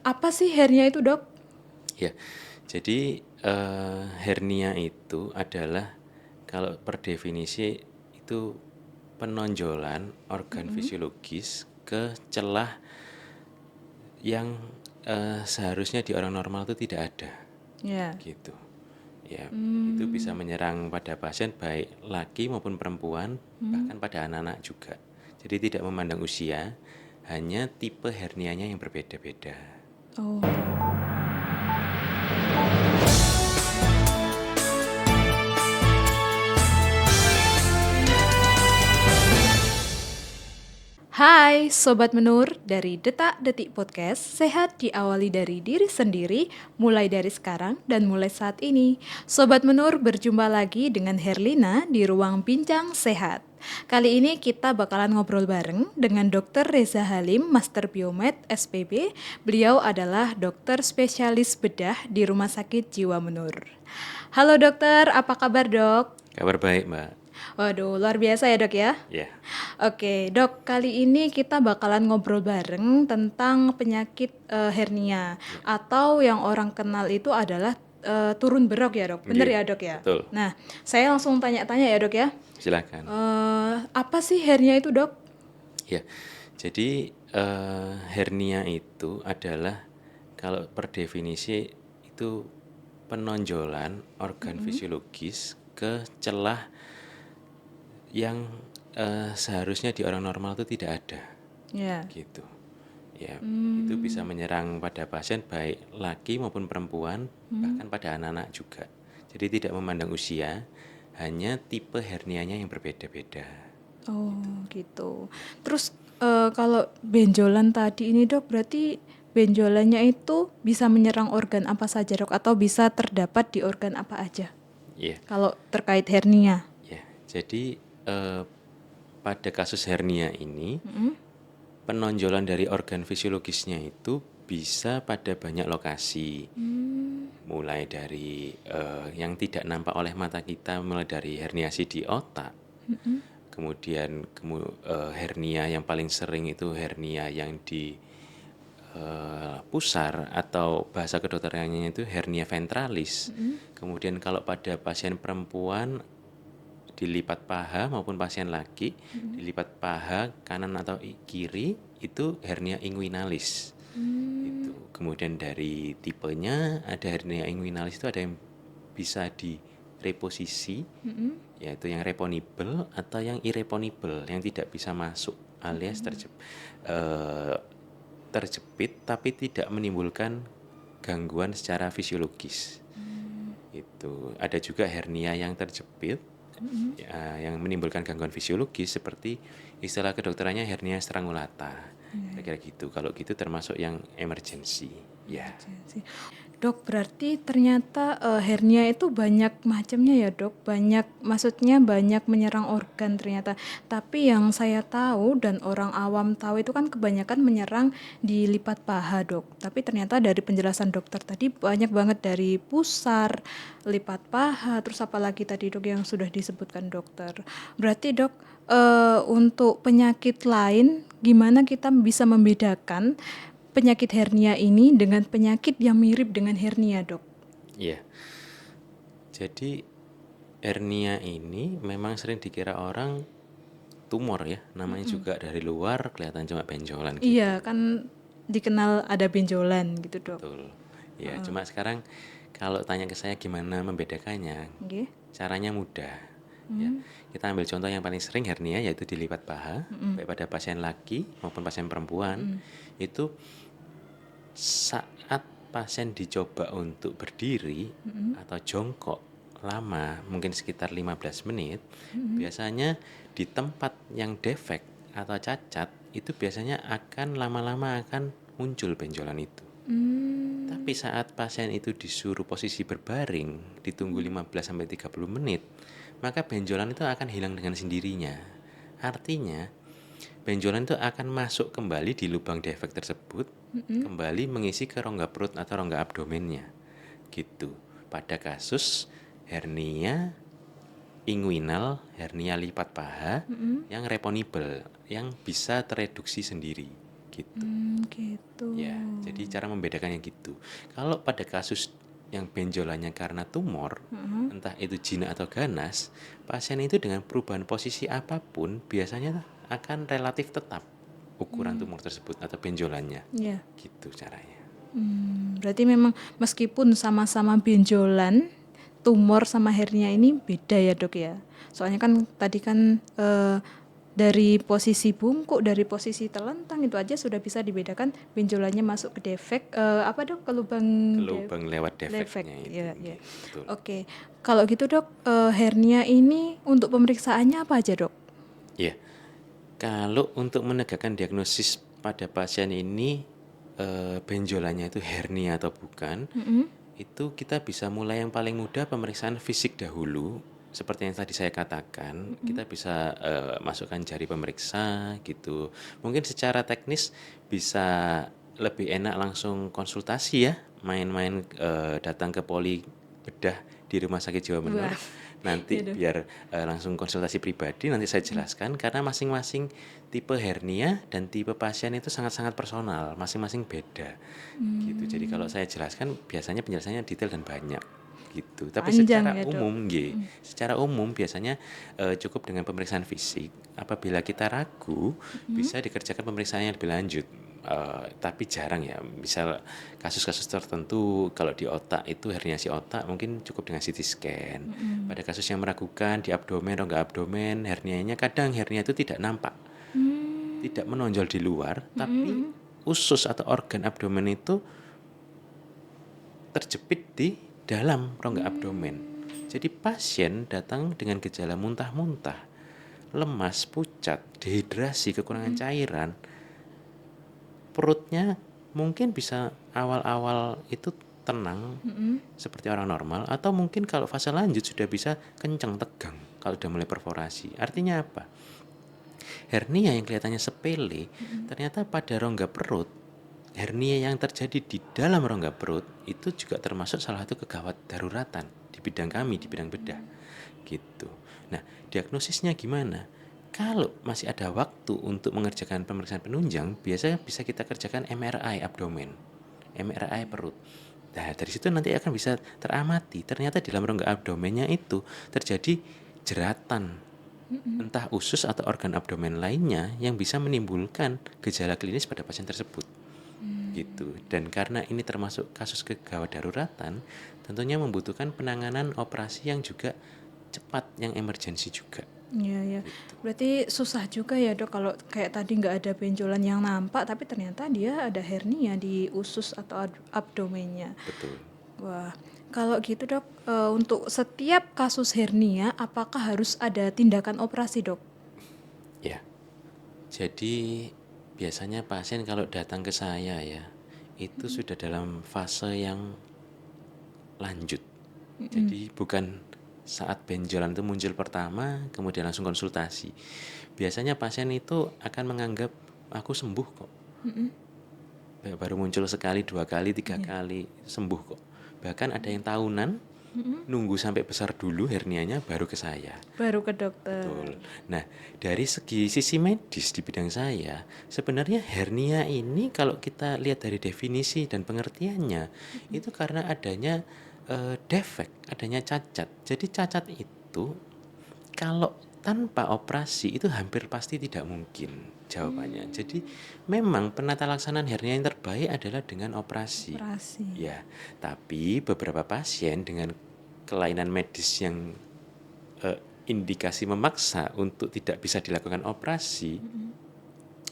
Apa sih hernia itu, Dok? Ya, jadi hernia itu adalah kalau per definisi itu penonjolan organ fisiologis ke celah yang seharusnya di orang normal itu tidak ada, Ya. gitu. Ya, itu bisa Hmm. menyerang pada pasien baik laki maupun perempuan, bahkan pada anak-anak juga. Jadi tidak memandang usia, hanya tipe hernianya yang berbeda-beda. Oh. Hai Sobat Menur, dari Detak Detik Podcast, sehat diawali dari diri sendiri, mulai dari sekarang dan mulai saat ini. Sobat Menur berjumpa lagi dengan Herlina di Ruang Bincang Sehat. Kali ini kita bakalan ngobrol bareng dengan Dr. Reza Halim, Master Biomed SPB. Beliau adalah dokter spesialis bedah di Rumah Sakit Jiwa Menur. Halo dokter, apa kabar dok? Kabar baik, Mbak. Waduh, luar biasa ya dok ya. Ya, Oke, Dok, kali ini kita bakalan ngobrol bareng tentang penyakit hernia ya, atau yang orang kenal itu adalah turun berok ya, Dok. Bener nggih, ya, Dok ya? betul. Nah, saya langsung tanya-tanya ya, Dok ya. Silakan. Apa sih hernia itu, Dok? Ya, jadi hernia itu adalah kalau per definisi itu penonjolan organ fisiologis ke celah yang seharusnya di orang normal itu tidak ada, Ya. gitu. Ya, itu bisa menyerang pada pasien baik laki maupun perempuan, bahkan pada anak-anak juga. Jadi tidak memandang usia, hanya tipe hernianya yang berbeda-beda. Oh, gitu. Terus kalau benjolan tadi ini, Dok, berarti benjolannya itu bisa menyerang organ apa saja, Dok? Atau bisa terdapat di organ apa aja? Ya, Kalau terkait hernia. ya. Jadi pada kasus hernia ini, penonjolan dari organ fisiologisnya itu bisa pada banyak lokasi. Mulai dari yang tidak nampak oleh mata kita, mulai dari herniasi di otak, kemudian hernia yang paling sering itu hernia yang di pusar atau bahasa kedokterannya itu hernia ventralis. Kemudian kalau pada pasien perempuan dilipat paha maupun pasien laki dilipat paha kanan atau kiri itu hernia inguinalis. Itu. Kemudian dari tipenya ada hernia inguinalis itu ada yang bisa di reposisi, yaitu yang reponibel atau yang irreponibel, yang tidak bisa masuk alias terjepit tapi tidak menimbulkan gangguan secara fisiologis. Itu ada juga hernia yang terjepit, ya, yang menimbulkan gangguan fisiologis seperti istilah kedokterannya hernia strangulata. Kira-kira gitu. Kalau gitu termasuk yang emergency. Ya. Dok, berarti ternyata hernia itu banyak macamnya ya, Dok. Maksudnya banyak menyerang organ ternyata. Tapi yang saya tahu dan orang awam tahu itu kan kebanyakan menyerang di lipat paha, Dok. Tapi ternyata dari penjelasan dokter tadi banyak banget dari pusar, lipat paha, terus apalagi tadi, Dok, yang sudah disebutkan dokter. Berarti, Dok, untuk penyakit lain gimana kita bisa membedakan penyakit hernia ini dengan penyakit yang mirip dengan hernia, Dok? Iya. Jadi hernia ini memang sering dikira orang tumor ya, namanya juga dari luar kelihatan cuma benjolan gitu. Iya, kan dikenal ada benjolan gitu, Dok. Betul. Ya, cuma sekarang kalau tanya ke saya gimana membedakannya, Oke. caranya mudah. Ya, kita ambil contoh yang paling sering hernia yaitu dilipat paha, baik pada pasien laki maupun pasien perempuan. Itu saat pasien dicoba untuk berdiri atau jongkok lama, mungkin sekitar 15 menit, biasanya di tempat yang defek atau cacat itu biasanya akan lama-lama akan muncul benjolan itu. Tapi saat pasien itu disuruh posisi berbaring, ditunggu 15-30 menit, maka benjolan itu akan hilang dengan sendirinya. Artinya, benjolan itu akan masuk kembali di lubang defek tersebut, kembali mengisi ke rongga perut atau rongga abdomennya. Gitu. Pada kasus hernia inguinal, hernia lipat paha yang reponibel, yang bisa tereduksi sendiri. gitu. Gitu. Ya, jadi cara membedakannya gitu. Kalau pada kasus yang benjolannya karena tumor, entah itu jinak atau ganas, pasien itu dengan perubahan posisi apapun biasanya akan relatif tetap ukuran tumor tersebut atau benjolannya. Ya. Gitu caranya. Berarti memang meskipun sama-sama benjolan, tumor sama hernia ini beda ya dok ya. Soalnya kan tadi kan dari posisi bungkuk, dari posisi telentang itu aja sudah bisa dibedakan benjolannya masuk ke defek, apa dok, ke lubang Ke lubang lewat defek. defeknya itu. Ya, ya. Betul. Oke, kalau gitu dok, hernia ini untuk pemeriksaannya apa aja dok? Ya, kalau untuk menegakkan diagnosis pada pasien ini benjolannya itu hernia atau bukan, itu kita bisa mulai yang paling mudah pemeriksaan fisik dahulu. Seperti yang tadi saya katakan, kita bisa masukkan jari pemeriksa gitu. Mungkin secara teknis bisa lebih enak langsung konsultasi ya, main-main datang ke poli bedah di Rumah Sakit Jawa Menur. Wah, Nanti iya dok. biar langsung konsultasi pribadi, nanti saya jelaskan karena masing-masing tipe hernia dan tipe pasien itu sangat-sangat personal, masing-masing beda gitu. Jadi kalau saya jelaskan biasanya penjelasannya detail dan banyak gitu. Tapi Panjang secara ya dok. umum, secara umum biasanya cukup dengan pemeriksaan fisik. Apabila kita ragu, bisa dikerjakan pemeriksaan yang lebih lanjut. Tapi jarang ya. Misal kasus-kasus tertentu kalau di otak itu herniasi otak mungkin cukup dengan CT scan. Pada kasus yang meragukan di abdomen, rongga abdomen, hernianya kadang hernia itu tidak nampak, tidak menonjol di luar, tapi usus atau organ abdomen itu terjepit di dalam rongga abdomen. Jadi pasien datang dengan gejala muntah-muntah, lemas, pucat, dehidrasi, kekurangan cairan. Perutnya mungkin bisa awal-awal itu tenang seperti orang normal, atau mungkin kalau fase lanjut sudah bisa kencang, tegang kalau sudah mulai perforasi. Artinya apa? Hernia yang kelihatannya sepele, ternyata pada rongga perut, hernia yang terjadi di dalam rongga perut itu juga termasuk salah satu kegawat daruratan di bidang kami, di bidang bedah. Gitu. Nah, diagnosisnya gimana? Kalau masih ada waktu untuk mengerjakan pemeriksaan penunjang, biasanya bisa kita kerjakan MRI abdomen, MRI perut. Nah, dari situ nanti akan bisa teramati, ternyata di dalam rongga abdomennya itu terjadi jeratan, entah usus atau organ abdomen lainnya yang bisa menimbulkan gejala klinis pada pasien tersebut. Gitu. Dan karena ini termasuk kasus kegawat daruratan, tentunya membutuhkan penanganan operasi yang juga cepat, yang emergensi juga. Iya, ya. Berarti susah juga ya dok kalau kayak tadi nggak ada benjolan yang nampak tapi ternyata dia ada hernia di usus atau abdomennya. Betul. Wah, kalau gitu dok, untuk setiap kasus hernia apakah harus ada tindakan operasi dok? Ya. Jadi biasanya pasien kalau datang ke saya ya, itu sudah dalam fase yang lanjut. Jadi bukan saat benjolan itu muncul pertama kemudian langsung konsultasi. Biasanya pasien itu akan menganggap aku sembuh kok. Baru muncul sekali, 2 kali, 3 kali sembuh kok. Bahkan ada yang tahunan nunggu sampai besar dulu hernianya baru ke saya. Baru ke dokter. Betul. Nah, dari sisi medis di bidang saya, sebenarnya hernia ini kalau kita lihat dari definisi dan pengertiannya, itu karena adanya defek, adanya cacat. Jadi cacat itu kalau tanpa operasi itu hampir pasti tidak mungkin jawabannya. Jadi memang penata laksanaan hernia yang terbaik adalah dengan operasi. Operasi. Ya, tapi beberapa pasien dengan kelainan medis yang indikasi memaksa untuk tidak bisa dilakukan operasi,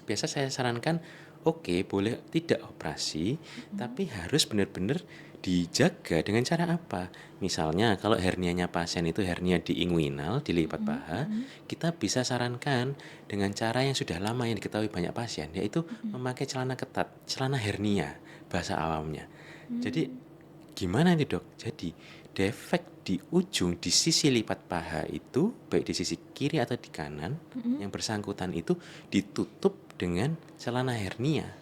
biasa saya sarankan oke, boleh tidak operasi, tapi harus benar-benar dijaga dengan cara apa? Misalnya kalau hernianya pasien itu hernia di inguinal, di lipat paha, kita bisa sarankan dengan cara yang sudah lama yang diketahui banyak pasien, yaitu memakai celana ketat, celana hernia bahasa awamnya. Jadi gimana nih dok? Jadi defek di ujung di sisi lipat paha itu, baik di sisi kiri atau di kanan, yang bersangkutan itu ditutup dengan celana hernia.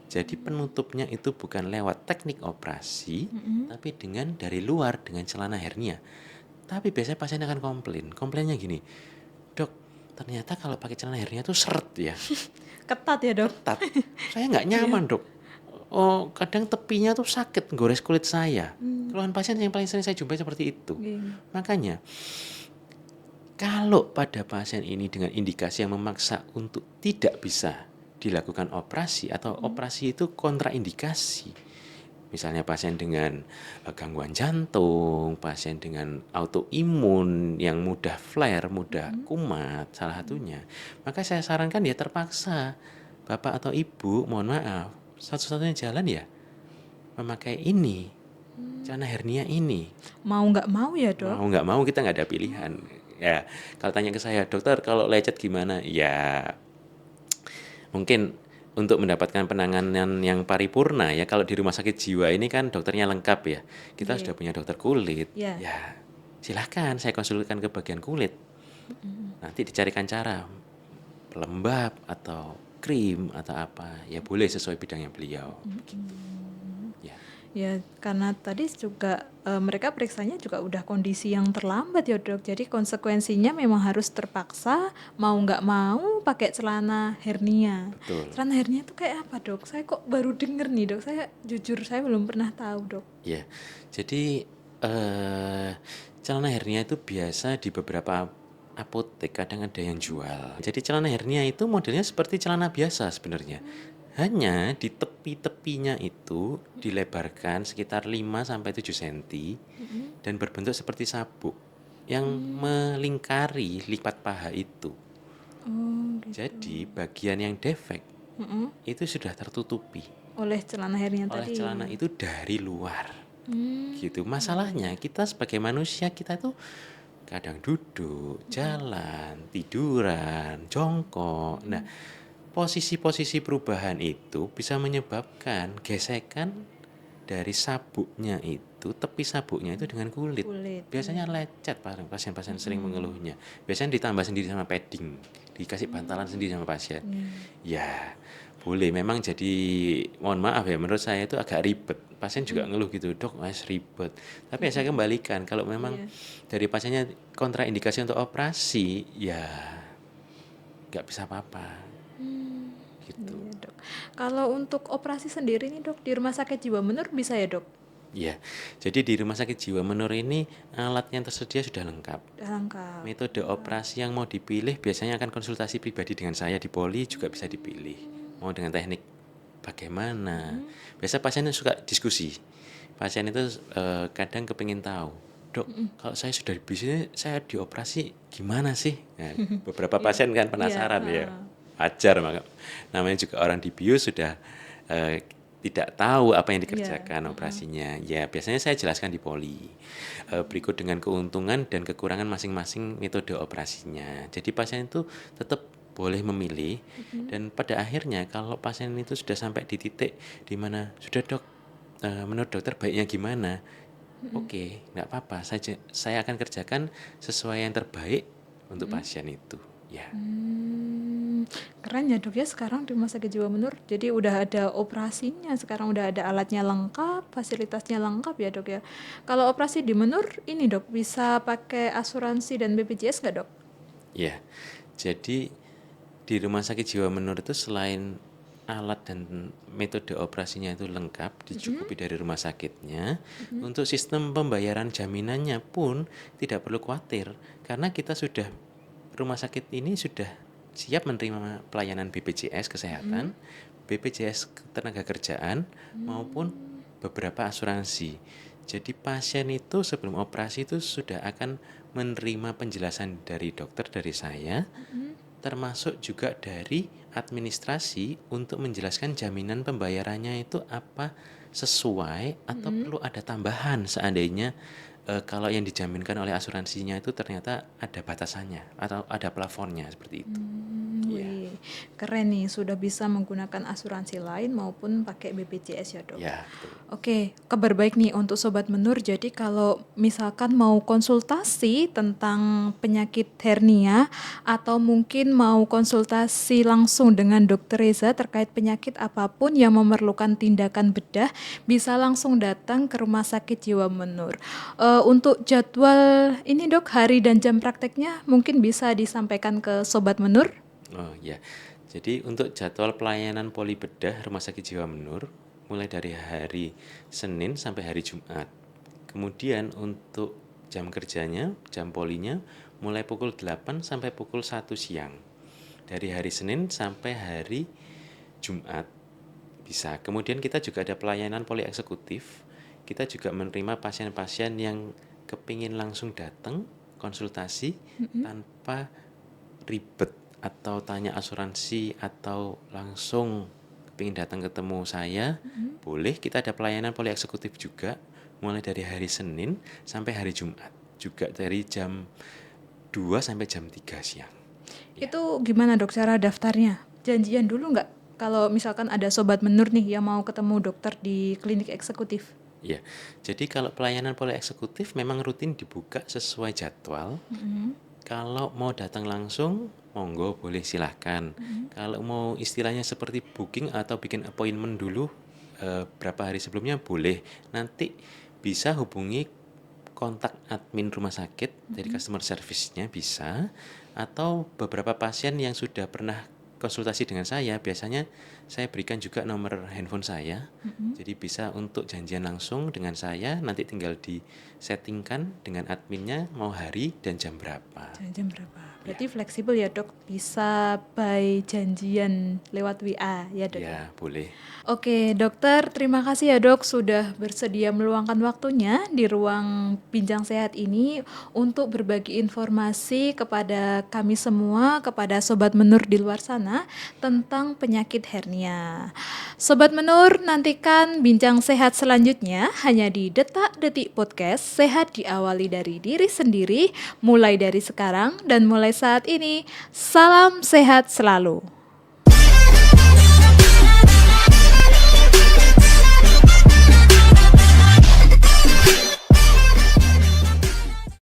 Jadi penutupnya itu bukan lewat teknik operasi, tapi dengan dari luar dengan celana hernia. Tapi biasanya pasien akan komplainnya gini, dok, ternyata kalau pakai celana hernia tuh seret ya, Ketat ya, Dok? ketat. Saya nggak nyaman, Dok. Oh, kadang tepinya tuh sakit, gores kulit saya. Keluhan pasien yang paling sering saya jumpai seperti itu. Iya. Makanya, kalau pada pasien ini dengan indikasi yang memaksa untuk tidak bisa dilakukan operasi atau operasi itu kontraindikasi. Misalnya pasien dengan gangguan jantung, pasien dengan autoimun yang mudah flare, mudah kumat, salah satunya. Maka saya sarankan dia terpaksa, Bapak atau Ibu, mohon maaf, satu-satunya jalan ya memakai ini, celana hernia ini. Mau nggak mau ya, Dok? Mau nggak mau kita nggak ada pilihan. Ya, kalau tanya ke saya, dokter kalau lecet gimana? Ya, mungkin untuk mendapatkan penanganan yang paripurna ya, kalau di rumah sakit jiwa ini kan dokternya lengkap ya. Kita Iya. sudah punya dokter kulit. Ya. Ya, silahkan saya konsultasikan ke bagian kulit. Nanti dicarikan cara pelembab atau krim atau apa. Ya boleh sesuai bidangnya beliau. Ya. Ya, karena tadi juga mereka periksanya juga udah kondisi yang terlambat ya, Dok. Jadi konsekuensinya memang harus terpaksa mau nggak mau pakai celana hernia. Betul. Celana hernia itu kayak apa, Dok? Saya kok baru denger nih, Dok. Saya jujur saya belum pernah tahu, Dok. Ya, jadi celana hernia itu biasa di beberapa apotek kadang ada yang jual. Jadi celana hernia itu modelnya seperti celana biasa sebenarnya. Hanya di tepi-tepinya itu dilebarkan sekitar 5 sampai 7 cm dan berbentuk seperti sabuk yang melingkari lipat paha itu. Oh, gitu. Jadi bagian yang defek Mm-mm. itu sudah tertutupi Oleh celana hernia oleh tadi. celana itu dari luar. Hmm. Gitu. Masalahnya kita sebagai manusia kita tuh kadang duduk, jalan, tiduran, jongkok. Nah, posisi-posisi perubahan itu bisa menyebabkan gesekan dari sabuknya itu, tepi sabuknya itu dengan kulit. Kulit. Biasanya lecet, pasien-pasien sering mengeluhnya. Biasanya ditambah sendiri sama padding, dikasih bantalan sendiri sama pasien. Ya, boleh. Memang jadi, mohon maaf ya, menurut saya itu agak ribet. Pasien juga ngeluh gitu, dok, mas ribet. Tapi ya saya kembalikan, kalau memang dari pasiennya kontraindikasi untuk operasi, ya nggak bisa apa-apa. Gitu. Iya, Dok. Kalau untuk operasi sendiri nih, Dok, di rumah sakit jiwa menur bisa ya, Dok? Ya, jadi di rumah sakit jiwa menur ini alat yang tersedia sudah lengkap. Udah lengkap. Metode operasi yang mau dipilih biasanya akan konsultasi pribadi dengan saya di poli juga bisa dipilih. Mau dengan teknik bagaimana. Biasa pasien suka diskusi. Pasien itu kadang kepingin tahu, dok, kalau saya sudah di sini, saya dioperasi gimana sih? Nah, beberapa pasien kan penasaran ya. Wajar, maka namanya juga orang di bius sudah tidak tahu apa yang dikerjakan operasinya. Ya biasanya saya jelaskan di poli berikut dengan keuntungan dan kekurangan masing-masing metode operasinya. Jadi pasien itu tetap boleh memilih dan pada akhirnya kalau pasien itu sudah sampai di titik di mana sudah dok, menurut dokter baiknya gimana? Oke, nggak apa-apa. Saya akan kerjakan sesuai yang terbaik untuk pasien itu. Ya. Keren ya, Dok, ya sekarang di rumah sakit jiwa menur. Jadi udah ada operasinya, sekarang udah ada alatnya lengkap, fasilitasnya lengkap ya, Dok ya. Kalau operasi di menur ini, Dok, bisa pakai asuransi dan BPJS nggak, Dok? Ya. Jadi di rumah sakit jiwa menur itu selain alat dan metode operasinya itu lengkap, dicukupi dari rumah sakitnya, untuk sistem pembayaran jaminannya pun tidak perlu khawatir karena kita sudah, rumah sakit ini sudah siap menerima pelayanan BPJS Kesehatan, BPJS Ketenagakerjaan maupun beberapa asuransi. Jadi pasien itu sebelum operasi itu sudah akan menerima penjelasan dari dokter, dari saya, termasuk juga dari administrasi untuk menjelaskan jaminan pembayarannya itu apa, sesuai atau perlu ada tambahan seandainya kalau yang dijaminkan oleh asuransinya itu ternyata ada batasannya atau ada plafonnya seperti itu. Iya. Wih, keren nih sudah bisa menggunakan asuransi lain maupun pakai BPJS ya, Dok. Ya, betul. Oke, kabar baik nih untuk Sobat Menur. Jadi kalau misalkan mau konsultasi tentang penyakit hernia atau mungkin mau konsultasi langsung dengan Dokter Reza terkait penyakit apapun yang memerlukan tindakan bedah, bisa langsung datang ke Rumah Sakit Jiwa Menur. Untuk jadwal ini Dok, hari dan jam prakteknya mungkin bisa disampaikan ke Sobat Menur. Oh ya, jadi untuk jadwal pelayanan poli bedah Rumah Sakit Jiwa Menur mulai dari hari Senin sampai hari Jumat. Kemudian untuk jam kerjanya, jam polinya mulai pukul 8 sampai pukul 1 siang. Dari hari Senin sampai hari Jumat bisa. Kemudian kita juga ada pelayanan poli eksekutif. Kita juga menerima pasien-pasien yang kepingin langsung datang konsultasi tanpa ribet atau tanya asuransi atau langsung pengen datang ketemu saya, boleh. Kita ada pelayanan poli eksekutif juga mulai dari hari Senin sampai hari Jumat, juga dari jam 2 sampai jam 3 siang. Ya. Itu gimana Dok cara daftarnya? Janjian dulu nggak? Kalau misalkan ada Sobat Menur nih yang mau ketemu dokter di klinik eksekutif. Ya, jadi kalau pelayanan poli eksekutif memang rutin dibuka sesuai jadwal. Kalau mau datang langsung, monggo boleh silahkan. Kalau mau istilahnya seperti booking atau bikin appointment dulu berapa hari sebelumnya boleh. Nanti bisa hubungi kontak admin rumah sakit dari customer service-nya bisa. Atau beberapa pasien yang sudah pernah konsultasi dengan saya, biasanya saya berikan juga nomor handphone saya. Jadi bisa untuk janjian langsung dengan saya, nanti tinggal disettingkan dengan adminnya mau hari dan jam berapa. Jam berapa? Berarti fleksibel ya Dok, bisa by janjian lewat WA ya Dok? Ya, boleh. Oke dokter, terima kasih ya Dok sudah bersedia meluangkan waktunya di ruang bincang sehat ini untuk berbagi informasi kepada kami semua, kepada Sobat Menur di luar sana tentang penyakit hernia. Sobat Menur, nantikan bincang sehat selanjutnya hanya di Detak Detik Podcast. Sehat diawali dari diri sendiri, mulai dari sekarang dan mulai saat ini. Salam sehat selalu.